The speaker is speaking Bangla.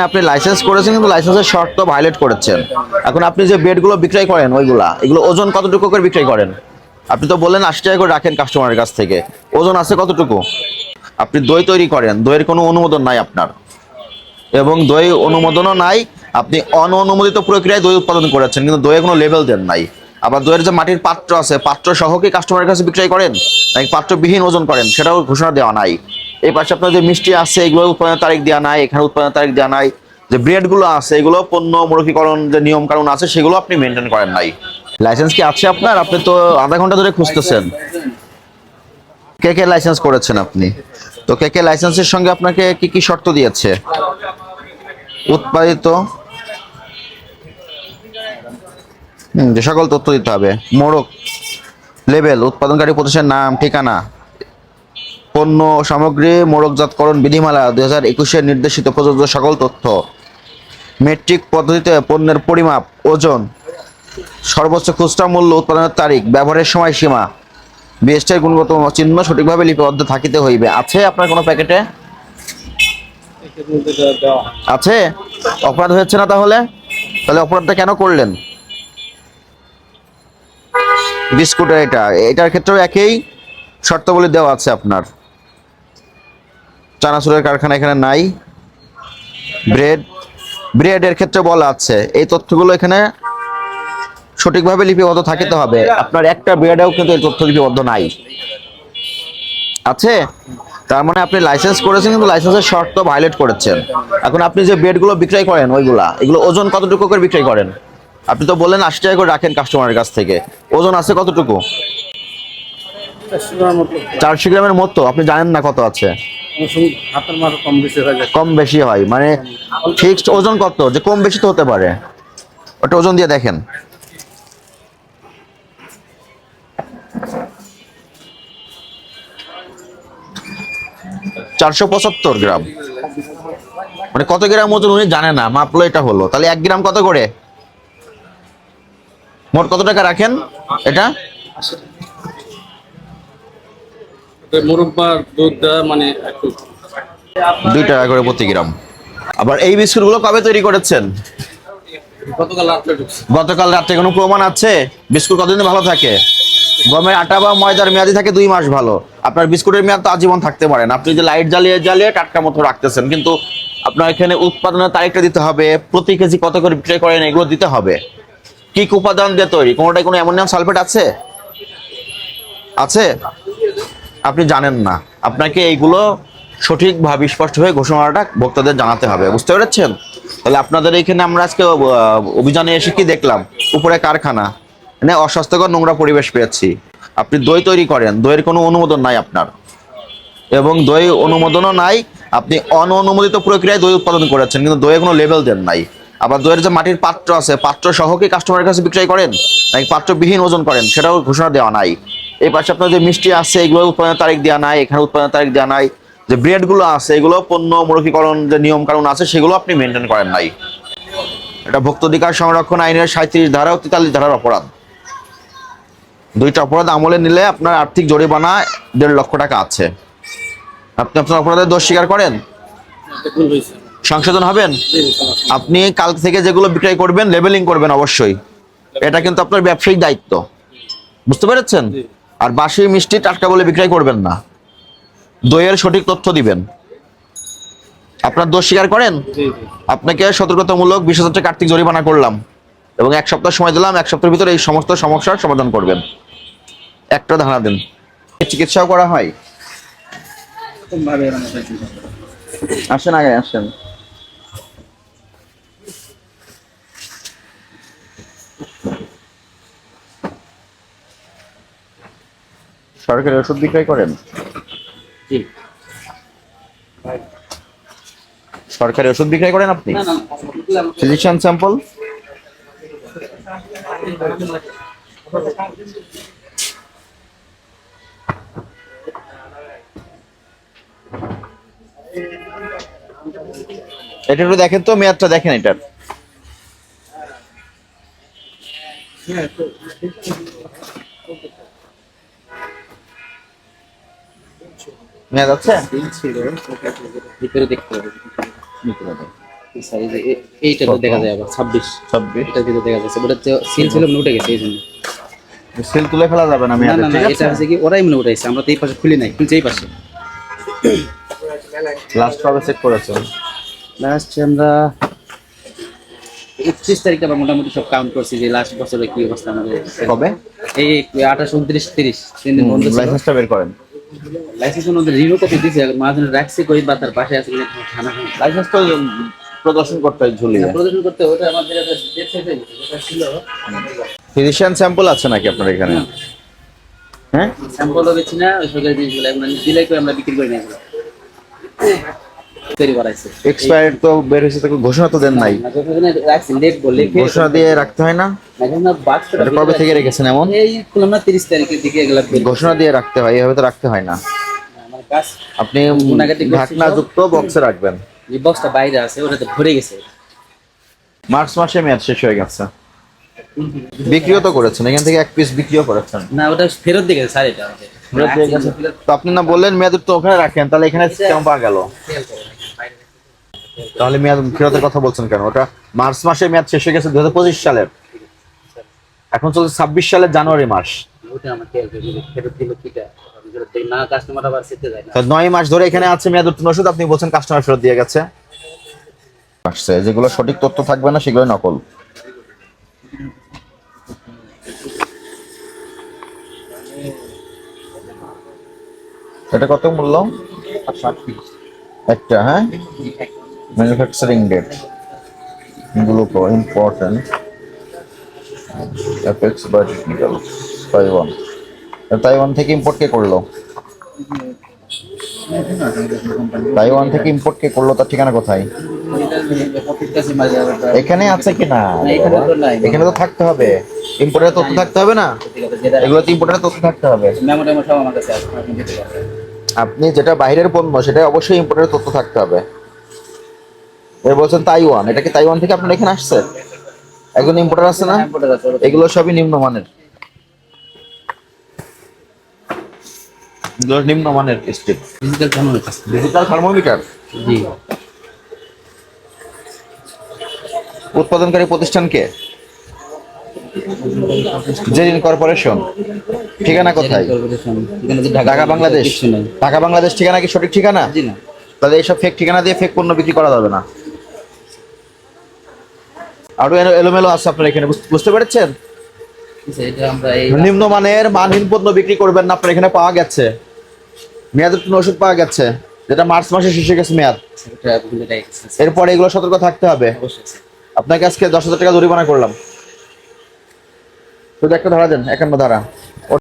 আপনি লাইসেন্স করেছেন কিন্তু লাইসেন্সের শর্ত ভায়োলেট করেছেন। এখন আপনি যে বেডগুলো বিক্রয় করেন এগুলো ওজন কতটুকু করে বিক্রয় করেন? আপনি তো বললেন 80 টাকা করে রাখেন কাস্টমারের কাছ থেকে, ওজন আছে কতটুকু? আপনি দই তৈরি করেন, দইয়ের কোনো অনুমোদন নাই আপনার, এবং দই অনুমোদনও নাই। আপনি অননুমোদিত প্রক্রিয়ায় দই উৎপাদন করেছেন, কিন্তু দইয়ে কোনো লেভেল দেন নাই। আবার দইয়ের যে মাটির পাত্র আছে, পাত্র সহ কি কাস্টমারের কাছে বিক্রয় করেন নাকি পাত্রবিহীন ওজন করেন, সেটাও ঘোষণা দেওয়া নাই। এই পাশে আপনার যে মিষ্টি আছে এগুলো উৎপাদনের তারিখ দেওয়া নাই, এখানে উৎপাদনের তারিখ দেওয়া নাই। যে ব্রেডগুলো আছে এগুলো পণ্য মৌখিকরণ যে নিয়ম কানুন আছে সেগুলো আপনি মেনটেন করেন নাই। লাইসেন্স কি আছে আপনার? আপনি তো আধা ঘন্টা ধরে খুঁজতেছেন। কে কে লাইসেন্স করেছেন আপনি? তো কে কে লাইসেন্সের সঙ্গে আপনাকে কি কি শর্ত দিয়েছে? উৎপাদিত যে সকল তথ্য দিতে হবে, মোড়ক, লেবেল, উৎপাদনকারী প্রতিষ্ঠানের নাম, ঠিকানা, পণ্য সামগ্রী মোড়কজাতকরণ বিধিমালা 2021-এর নির্দেশিত প্রযোজ্য সকল তথ্য, মেট্রিক পদ্ধতিতে পণ্যের পরিমাপ, ওজন, সর্বোচ্চ খুচরা মূল্য, উৎপাদনের তারিখ, ব্যবহারের সময়সীমা, বিএসটির গুণগত চিহ্ন সঠিকভাবে লিপিবদ্ধ থাকিতে হইবে। আছে আপনার কোনো প্যাকেটে? আছে? অপরাধ হয়েছে না তাহলে? তাহলে অপরাধটা কেন করলেন? বিস্কুটের এটার ক্ষেত্রেও একই শর্তাবলী দেওয়া আছে আপনার। চানাচুরের কারখানা এখানে নাই। ব্রেডের ক্ষেত্রে বলা আছে এই তথ্যগুলো এখানে সঠিকভাবে লিপিবদ্ধ থাকিতে হবে। আপনার একটা ব্রেডেও কিন্তু এই তথ্য লিপিবদ্ধ নাই। আছে? তার মানে আপনি লাইসেন্স করেছেন কিন্তু লাইসেন্সের শর্ত ভায়োলেট করেছেন। এখন আপনি যে ব্রেডগুলো বিক্রয় করেন এগুলো ওজন কতটুকু করে বিক্রয় করেন? আপনি তো বললেন 80 টাকা করে রাখেন কাস্টমারের কাছ থেকে, ওজন আছে কতটুকু? 400 গ্রামের মতো। আপনি জানেন না কত আছে? কম বেশি হয় মানে ফিক্সড ওজন কত? যে কম বেশি তো হতে পারে, ওটা ওজন দিয়ে দেখেন। 475 গ্রাম। মানে কত গ্রাম ওজন উনি জানে না, মাপলো এটা হলো। তাহলে 1 গ্রাম কত করে? মোট কত টাকা রাখেন এটা? মুরব্বার দুধ মানে 2 টাকা করে প্রতি গ্রাম। আবার এই বিস্কুটগুলো কবে তৈরি করেছেন? গতকাল রাত্রে। কোনো প্রমাণ আছে? বিস্কুট কতদিন ভালো থাকে? গমের আটা বা ময়দার মেয়াদি থাকে 2 মাস ভালো। আপনার বিস্কুটের মেয়াদ তো আজীবন থাকতে পারেন। আপনি যে লাইট জ্বালিয়ে জ্বালিয়ে টাটকা মতো রাখতেছেন, কিন্তু আপনার এখানে উৎপাদনের তারিখটা দিতে হবে, প্রতি কেজি কত করে বিক্রয় করেন এগুলো দিতে হবে। কি কি উপাদান দিয়ে তৈরি? কোনোটাই কোনো অ্যামোনিয়াম সালফেট আছে? আছে? আপনি জানেন না। আপনাকে এইগুলো সঠিকভাবে স্পষ্টভাবে ঘোষণাটা ভোক্তাদের জানাতে হবে। বুঝতে পেরেছেন? তাহলে আপনাদের এইখানে আমরা আজকে অভিযানে এসে কি দেখলাম? উপরে কারখানা, মানে অস্বাস্থ্যকর নোংরা পরিবেশ পেয়েছি। আপনি দই তৈরি করেন, দইয়ের কোনো অনুমোদন নাই আপনার, এবং দই অনুমোদনও নাই। আপনি অননুমোদিত প্রক্রিয়ায় দই উৎপাদন করেছেন, কিন্তু দইয়ে কোনো লেভেল দেন নাই। আবার দইয়ের যে মাটির পাত্র আছে, পাত্র সহ কি কাস্টমারের কাছে বিক্রয় করেন নাকি পাত্রবিহীন ওজন করেন, সেটাও ঘোষণা দেওয়া নাই। এই পাশে আপনার যে মিষ্টি আছে এগুলো উৎপাদনের তারিখ দেওয়া নাই, এখানে উৎপাদনের তারিখ দেওয়া নাই। যে ব্রেডগুলো আছে এগুলো পণ্য মৌখিকরণ যে নিয়ম কানুন আছে সেগুলো আপনি মেনটেন করেন নাই। এটা ভোক্তাধিকার সংরক্ষণ আইনের 37 ধারা ও 43 ধারার অপরাধ। দুইটা অপরাধ আমলে নিলে আপনার আর্থিক জরিমানা 1.5 লক্ষ টাকা আছে। আপনি আপনার অপরাধের দোষ স্বীকার করেন? সংশোধন হবেন? আপনি কাল থেকে যেগুলো বিক্রয় করবেন লেবেলিং করবেন অবশ্যই। এটা কিন্তু আপনার ব্যবসায়িক দায়িত্ব। বুঝতে পেরেছেন? আর বাসি মিষ্টি টাটকা বলে বিক্রয় করবেন না। দইয়ের সঠিক তথ্য দিবেন। আপনার দোষ স্বীকার করেন? আপনাকে সতর্কতামূলক 20,000 টাকা আর্থিক জরিমানা করলাম এবং 1 সপ্তাহ সময় দিলাম। 1 সপ্তাহের ভিতরে এই সমস্ত সমস্যার সমাধান করবেন। একটা ধারণা দেন। চিকিৎসাও করা হয়? আসেন, আগে আসেন। সরকারি ওষুধ বিক্রয় করেন? সরকারি ওষুধ বিক্রয় করেন আপনি? Physician sample? এটা একটু দেখেন তো, মেয়াদটা দেখেন এটার। মেয়াদ আছে? ভিতরে দেখতে হবে। স্যার এই যে এইটা তো দেখা যায় আবার 26 26 এটার ভিতরে দেখা যাচ্ছে, ওটা তো সিল ছিল উঠে গেছে এই জন্য। সেল তুলে ফেলা যাবে না না মেয়াদে, না না, ঠিক এটা আছে। হচ্ছে কি ওরাই মনে উঠাইছে, আমরা তো এই পাশে খুলি নাই, খুলছে এই পাশে। লাস্ট কবে চেক করেছেন? লাস্ট আমরা 31 তারিখে আমরা মোটামুটি সব কাউন্ট করছি যে লাস্ট বছরে কি অবস্থা আমাদের। কবে? এই 28, 29, 30 তিন দিন বন্ধ ছিল। লাইসেন্সটা বের করেন। লাইসেন্স ওনাদের রিনিউ করতে দিয়েছে, মাঝখানে রাখছি কই বা তার পাশে আছে কিনা জানা হয় না। লাইসেন্স তো প্রদর্শন করতে হয় ঝুলিয়ে। প্রদর্শন করতে ওটা আমাদের একটা ডেট সেট হয়ে গেছে, যেটা ছিল ফিজিশিয়ান স্যাম্পল আছে নাকি আপনার এখানে? হ্যাঁ, স্যাম্পলও বেশি না, ওই সরকারি জিনিসগুলো আমরা দিলাই করে আমরা বিক্রি করি না এগুলো। তৈরি করাইছে এক্সপায়ার তো বের হয়েছে, তো ঘোষণা তো দেন নাই। রাখছি ডেট বলে ঘোষণা দিয়ে রাখতে হয় না? এটা কবে থেকে রেখেছেন এমন? এই বললাম না 30 তারিখের দিকে এগুলা বের করছি। ঘোষণা দিয়ে রাখতে হয়, এভাবে তো রাখতে হয় না। আমার কাজ আপনি গুণাগাটি করছি ঢাকনা সব। যুক্ত বক্সে রাখবেন। যে বক্সটা বাইরে আছে ওটাতে ভরে গেছে। মার্চ মাসে মেয়াদ শেষ হয়ে গেছে। বিক্রিও তো করেছেন, এখান থেকে এক পিস বিক্রিও করেছেন। না ওটা ফেরত দিয়ে গেছে স্যার, এটা আমাদের। ফেরত দিয়ে গেছে। তো আপনি না বললেন মেয়াদ তো ওখানে রাখেন, তাহলে এখানে কেমন পাওয়া গেল? তাহলে মেয়াদ ফেরতের কথা বলছেন কেন? ওটা মার্চ মাসে মেয়াদ শেষ হয়ে গেছে 2025 সালের, এখন চলছে 26 সালের জানুয়ারি মাস। ওটা আমার খেয়াল করি যে ফেরত দিল কিটা, আমি ফেরত দিই না, কাস্টমার আবার সেতে যায় না। তো 9 মাস ধরে এখানে আছে মেয়াদ উত্তীর্ণ ওষুধ, আপনি বলছেন কাস্টমার ফেরত দিয়ে গেছে। আসছে যেগুলো সঠিক তথ্য থাকবে না সেগুলো নকল। এটা কত মূল্য? 60 একটা, হ্যাঁ, manufacturing date gluco important effects by technical Taiwan. Taiwan থেকে ইম্পোর্ট কে করলো? তাইওয়ান থেকে ইম্পোর্ট কে করলো, তার ঠিকানা কোথায়? এখানে আছে কি না? এখানে তো নাই। এখানে তো থাকতে হবে, ইম্পোর্টের তথ্য থাকতে হবে না? এগুলো তো ইম্পোর্টের তথ্য থাকতে হবে। মেমো টেমো সব আমার কাছে আছে, আপনি দিতে পারবেন। আপনি যেটা বাইরের পণ্য সেটা অবশ্যই ইম্পোর্টের তথ্য থাকতে হবে। এর বলছেন তাইওয়ান, এটা কি তাইওয়ান থেকে আপনার এখানে আসছে? একজন ইম্পোর্টার আছে না? ইম্পোর্টার আছে, ওটা এগুলো সবই নিম্নমানের, এগুলো নিম্নমানের stick. Digital thermometer. Digital thermometer জি। উৎপাদনকারী প্রতিষ্ঠান কে? জেরিন কর্পোরেশন। ঠিকানা কোথায়? এখানে যে ঢাকা বাংলাদেশ। কিছু নাই। ঢাকা বাংলাদেশ ঠিকানা কি সঠিক ঠিকানা? জি না। তাহলে এইসব ফেক ঠিকানা দিয়ে ফেক পণ্য বিক্রি করা যাবে না। আরো এলোমেলো আছে আপনার এখানে, বুঝতে পেরেছেন? এটা আমরা এই নিম্নমানের মানহীন পণ্য বিক্রি করবেন না, আপনার এখানে পাওয়া গেছে মেয়াদ উত্তীর্ণ ওষুধ পাওয়া গেছে, যেটা মার্চ মাসে শেষ হয়ে গেছে মেয়াদ। এটা ভুলে গেছে। এরপরে এগুলো সতর্ক থাকতে হবে। অবশ্যই স্যার। আপনাকে আজকে 10,000 টাকা জরিমানা করলাম। শুধু একটা ধারা দেন, 51 ধারা।